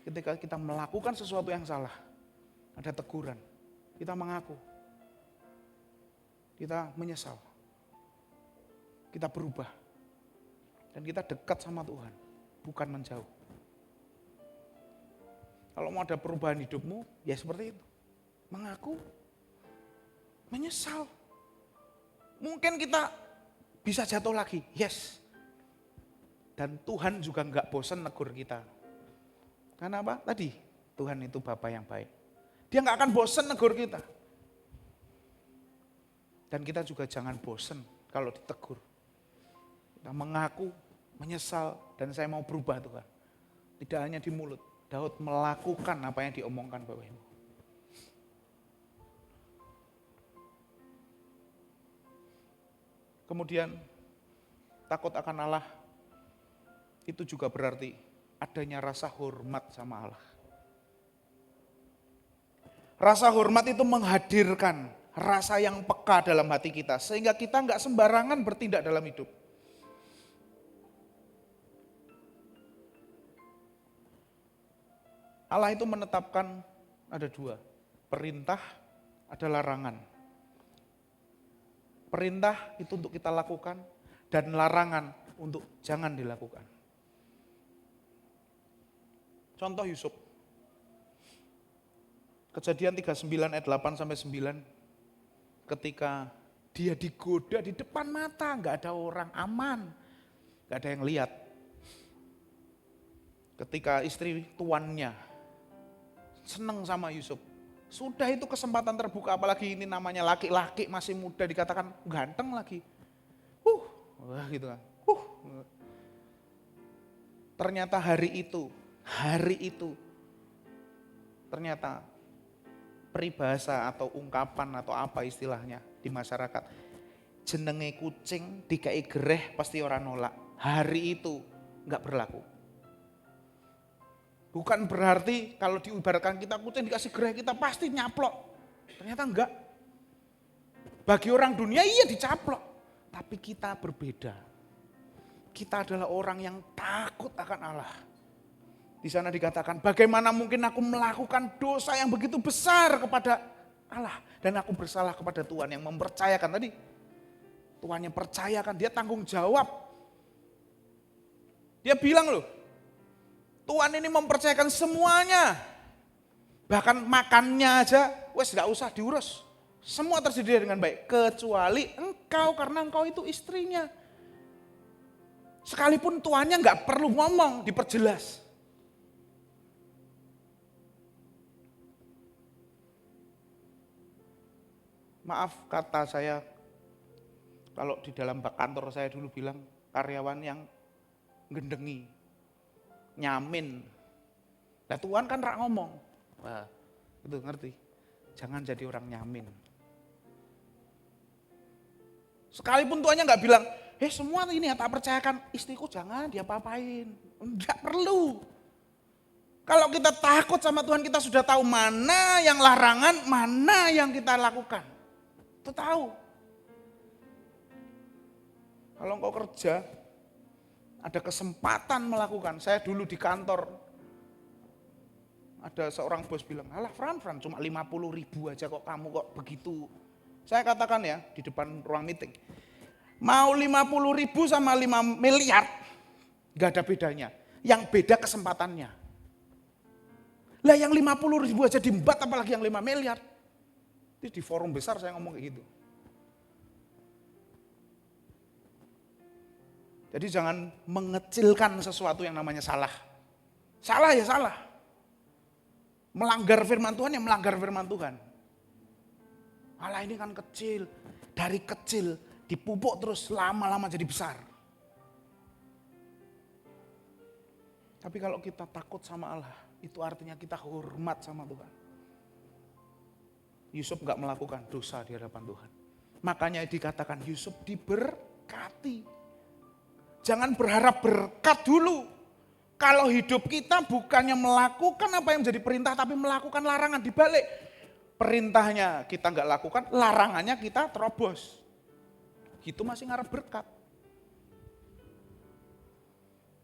ketika kita melakukan sesuatu yang salah, ada teguran. Kita mengaku. Kita menyesal. Kita berubah. Dan kita dekat sama Tuhan, bukan menjauh. Kalau mau ada perubahan hidupmu, ya seperti itu. Mengaku, menyesal. Mungkin kita bisa jatuh lagi, yes. Dan Tuhan juga enggak bosan negur kita. Karena apa? Tadi, Tuhan itu Bapa yang baik. Dia enggak akan bosan negur kita. Dan kita juga jangan bosan kalau ditegur. Kita mengaku, menyesal, dan saya mau berubah Tuhan. Tidak hanya di mulut, Daud melakukan apa yang diomongkan Bapak Ibu. Kemudian takut akan Allah itu juga berarti adanya rasa hormat sama Allah. Rasa hormat itu menghadirkan rasa yang peka dalam hati kita sehingga kita enggak sembarangan bertindak dalam hidup. Allah itu menetapkan ada dua, perintah, ada larangan. Perintah itu untuk kita lakukan dan larangan untuk jangan dilakukan. Contoh Yusuf. Kejadian 39 ayat 8 sampai 9. Ketika dia digoda di depan mata, enggak ada orang, aman. Enggak ada yang lihat. Ketika istri tuannya seneng sama Yusuf. Sudah itu kesempatan terbuka, apalagi ini namanya laki-laki masih muda dikatakan ganteng lagi. Wah gitu kan. Ternyata hari itu ternyata peribahasa atau ungkapan atau apa istilahnya di masyarakat. Jenenge kucing dikai gereh pasti orang nolak. Hari itu enggak berlaku. Bukan berarti kalau diibaratkan kita kucing dikasih gereh kita pasti nyaplok. Ternyata enggak. Bagi orang dunia iya dicaplok. Tapi kita berbeda. Kita adalah orang yang takut akan Allah. Di sana dikatakan bagaimana mungkin aku melakukan dosa yang begitu besar kepada Allah. Dan aku bersalah kepada Tuhan yang mempercayakan tadi. Tuhan yang percayakan, dia tanggung jawab. Dia bilang loh. Tuhan ini mempercayakan semuanya. Bahkan makannya aja, wes gak usah diurus. Semua tersedia dengan baik. Kecuali engkau, karena engkau itu istrinya. Sekalipun tuannya gak perlu ngomong, diperjelas. Maaf kata saya, kalau di dalam kantor saya dulu bilang, karyawan yang gendengi. Nyamin. Nah Tuhan kan rak ngomong. Wah, itu ngerti. Jangan jadi orang nyamin. Sekalipun Tuhannya nggak bilang, semua ini ya tak percayakan, istriku jangan diapa-apain. Enggak perlu. Kalau kita takut sama Tuhan, kita sudah tahu mana yang larangan, mana yang kita lakukan. Itu tahu. Kalau engkau kerja, ada kesempatan melakukan. Saya dulu di kantor, ada seorang bos bilang, alah Fran cuma 50.000 aja kok kamu kok begitu Saya katakan ya di depan ruang meeting. Mau 50.000 sama 5 miliar, gak ada bedanya. Yang beda kesempatannya. Lah yang 50.000 aja diembat apalagi yang 5 miliar. Itu di forum besar saya ngomong kayak gitu. Jadi jangan mengecilkan sesuatu yang namanya salah. Salah ya salah. Melanggar firman Tuhan ya melanggar firman Tuhan. Allah ini kan kecil. Dari kecil dipupuk terus lama-lama jadi besar. Tapi kalau kita takut sama Allah, itu artinya kita hormat sama Tuhan. Yusuf gak melakukan dosa di hadapan Tuhan. Makanya dikatakan Yusuf diberkati. Jangan berharap berkat dulu. Kalau hidup kita bukannya melakukan apa yang menjadi perintah, tapi melakukan larangan dibalik. Perintahnya kita gak lakukan, larangannya kita terobos. Gitu masih ngarep berkat.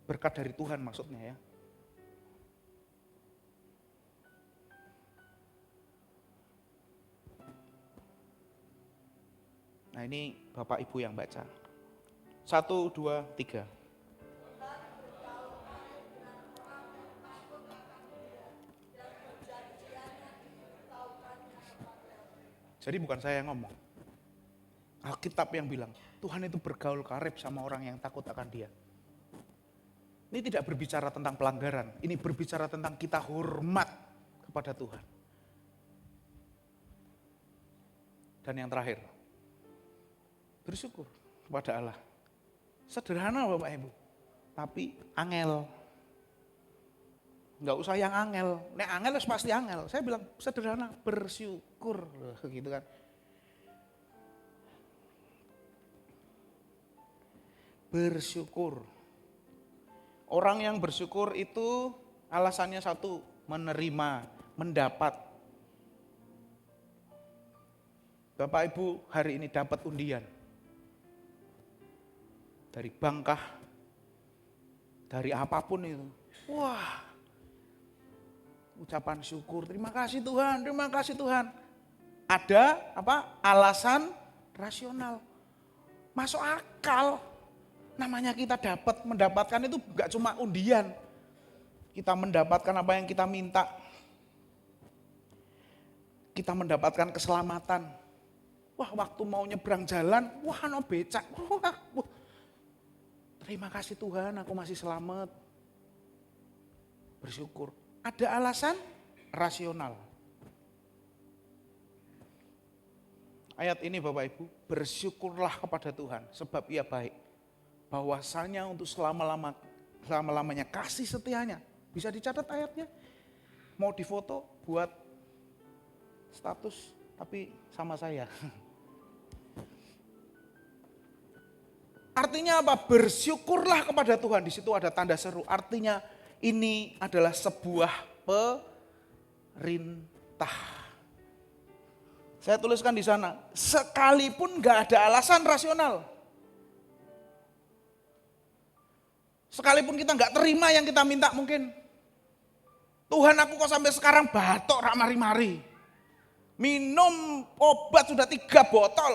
Berkat dari Tuhan maksudnya ya. Nah ini Bapak Ibu yang baca. 1, 2, 3. Jadi bukan saya yang ngomong. Alkitab yang bilang, Tuhan itu bergaul karib sama orang yang takut akan Dia. Ini tidak berbicara tentang pelanggaran, ini berbicara tentang kita hormat kepada Tuhan. Dan yang terakhir, bersyukur kepada Allah. Sederhana Bapak Ibu, tapi angel. Enggak usah yang angel, nek angel pasti angel. Saya bilang sederhana, bersyukur, gitu kan. Bersyukur. Orang yang bersyukur itu alasannya satu, menerima, mendapat. Bapak Ibu hari ini dapat undian. Dari bangkah, dari apapun itu. Wah, ucapan syukur, terima kasih Tuhan, terima kasih Tuhan. Ada apa? Alasan rasional. Masuk akal. Namanya kita mendapatkan itu gak cuma undian. Kita mendapatkan apa yang kita minta. Kita mendapatkan keselamatan. Wah, waktu mau nyebrang jalan, wah no becak. Wah. Terima kasih Tuhan, aku masih selamat. Bersyukur. Ada alasan rasional. Ayat ini Bapak Ibu, bersyukurlah kepada Tuhan sebab Ia baik. Bahwasanya untuk selama-lamanya kasih setianya. Bisa dicatat ayatnya. Mau difoto buat status tapi sama saya. Artinya apa? Bersyukurlah kepada Tuhan. Di situ ada tanda seru. Artinya ini adalah sebuah perintah. Saya tuliskan di sana, sekalipun gak ada alasan rasional. Sekalipun kita gak terima yang kita minta mungkin. Tuhan aku kok sampai sekarang batuk rak mari-mari. Minum obat sudah 3 botol.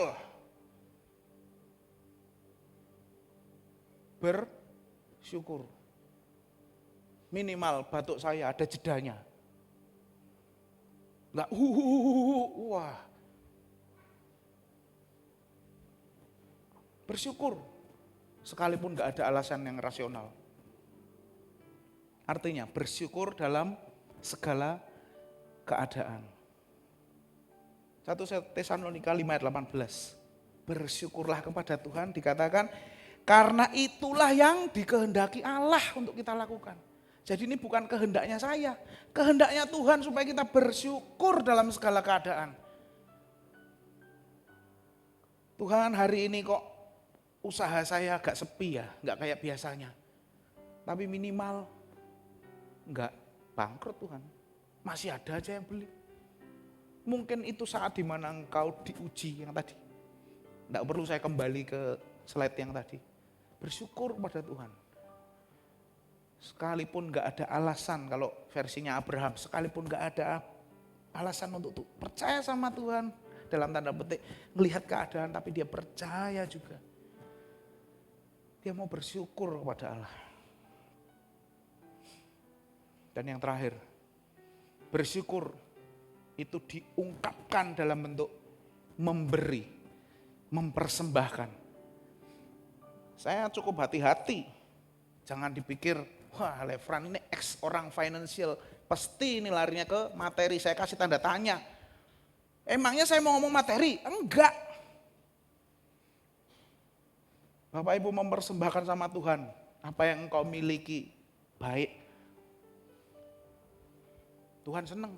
Bersyukur. Minimal batuk saya ada jedanya. Enggak wah. Bersyukur. Sekalipun enggak ada alasan yang rasional. Artinya bersyukur dalam segala keadaan. 1 Tesalonika 5 ayat 18. Bersyukurlah kepada Tuhan, dikatakan karena itulah yang dikehendaki Allah untuk kita lakukan. Jadi ini bukan kehendaknya saya, kehendaknya Tuhan supaya kita bersyukur dalam segala keadaan. Tuhan hari ini kok usaha saya agak sepi ya, gak kayak biasanya. Tapi minimal gak bangkrut Tuhan, masih ada aja yang beli. Mungkin itu saat dimana engkau diuji yang tadi. Gak perlu saya kembali ke slide yang tadi. Bersyukur kepada Tuhan. Sekalipun gak ada alasan, kalau versinya Abraham, sekalipun gak ada alasan untuk percaya sama Tuhan, dalam tanda petik melihat keadaan, tapi dia percaya juga. Dia mau bersyukur kepada Allah. Dan yang terakhir, bersyukur itu diungkapkan dalam bentuk memberi, mempersembahkan. Saya cukup hati-hati, jangan dipikir, wah Lefran ini ex orang financial, pasti ini larinya ke materi, saya kasih tanda tanya. Emangnya saya mau ngomong materi? Enggak. Bapak Ibu mempersembahkan sama Tuhan, apa yang engkau miliki baik. Tuhan senang,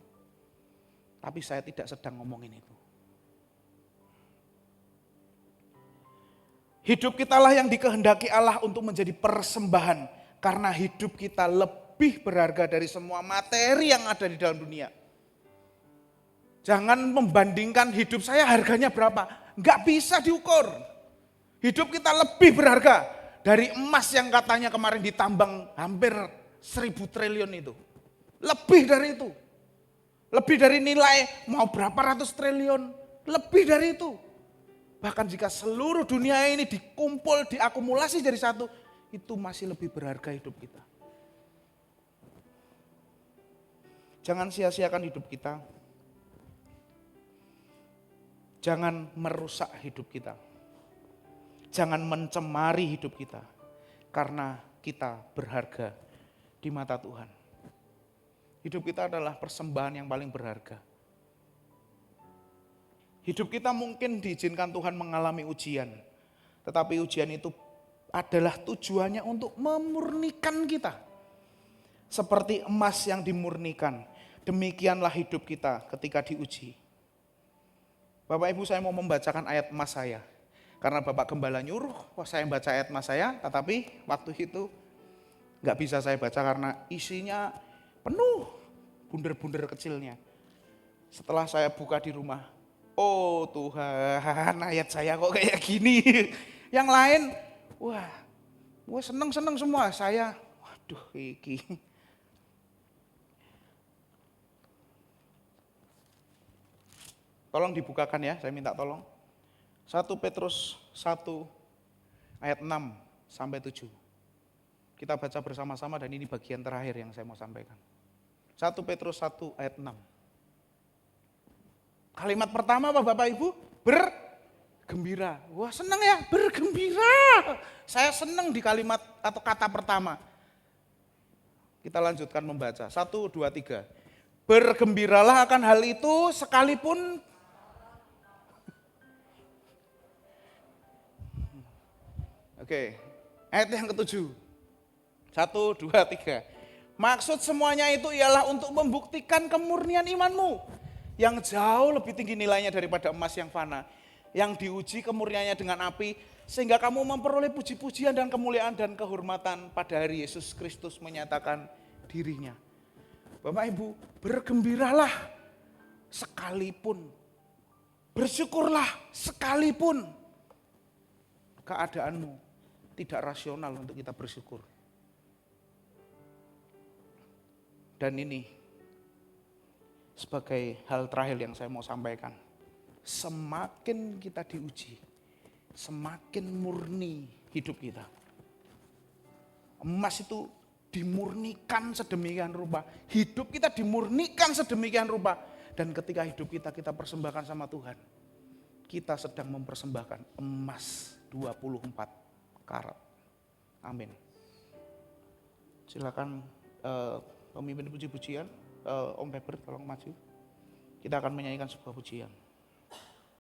tapi saya tidak sedang ngomongin itu. Hidup kitalah yang dikehendaki Allah untuk menjadi persembahan, karena hidup kita lebih berharga dari semua materi yang ada di dalam dunia. Jangan membandingkan hidup saya harganya berapa, nggak bisa diukur. Hidup kita lebih berharga dari emas yang katanya kemarin ditambang hampir 1.000 triliun itu. Lebih dari itu. Lebih dari nilai mau berapa ratus triliun. Lebih dari itu. Bahkan jika seluruh dunia ini dikumpul, diakumulasi jadi satu, itu masih lebih berharga hidup kita. Jangan sia-siakan hidup kita. Jangan merusak hidup kita. Jangan mencemari hidup kita. Karena kita berharga di mata Tuhan. Hidup kita adalah persembahan yang paling berharga. Hidup kita mungkin diizinkan Tuhan mengalami ujian. Tetapi ujian itu adalah tujuannya untuk memurnikan kita. Seperti emas yang dimurnikan. Demikianlah hidup kita ketika diuji. Bapak Ibu, saya mau membacakan ayat emas saya. Karena Bapak Gembala nyuruh, saya baca ayat emas saya. Tetapi waktu itu gak bisa saya baca karena isinya penuh bunder-bunder kecilnya. Setelah saya buka di rumah, oh Tuhan, ayat saya kok kayak gini. Yang lain, wah seneng-seneng semua. Saya, waduh iki. Tolong dibukakan ya, saya minta tolong. 1 Petrus 1 ayat 6 sampai 7. Kita baca bersama-sama dan ini bagian terakhir yang saya mau sampaikan. 1 Petrus 1 ayat 6. Kalimat pertama apa Bapak Ibu? Bergembira. Wah senang ya, bergembira. Saya senang di kalimat atau kata pertama. Kita lanjutkan membaca. 1, 2, 3. Bergembiralah akan hal itu sekalipun. Oke, ayat yang ke-7. 1, 2, 3. Maksud semuanya itu ialah untuk membuktikan kemurnian imanmu yang jauh lebih tinggi nilainya daripada emas yang fana, yang diuji kemurniannya dengan api, sehingga kamu memperoleh puji-pujian dan kemuliaan dan kehormatan pada hari Yesus Kristus menyatakan dirinya. Bapak Ibu, bergembiralah sekalipun, bersyukurlah sekalipun keadaanmu tidak rasional untuk kita bersyukur. Dan ini sebagai hal terakhir yang saya mau sampaikan. Semakin kita diuji, semakin murni hidup kita. Emas itu dimurnikan sedemikian rupa. Hidup kita dimurnikan sedemikian rupa. Dan ketika hidup kita persembahkan sama Tuhan, kita sedang mempersembahkan emas 24 karat. Amin. Silakan pemimpin puji-pujian, Om Pepper tolong maju. Kita akan menyanyikan sebuah pujian.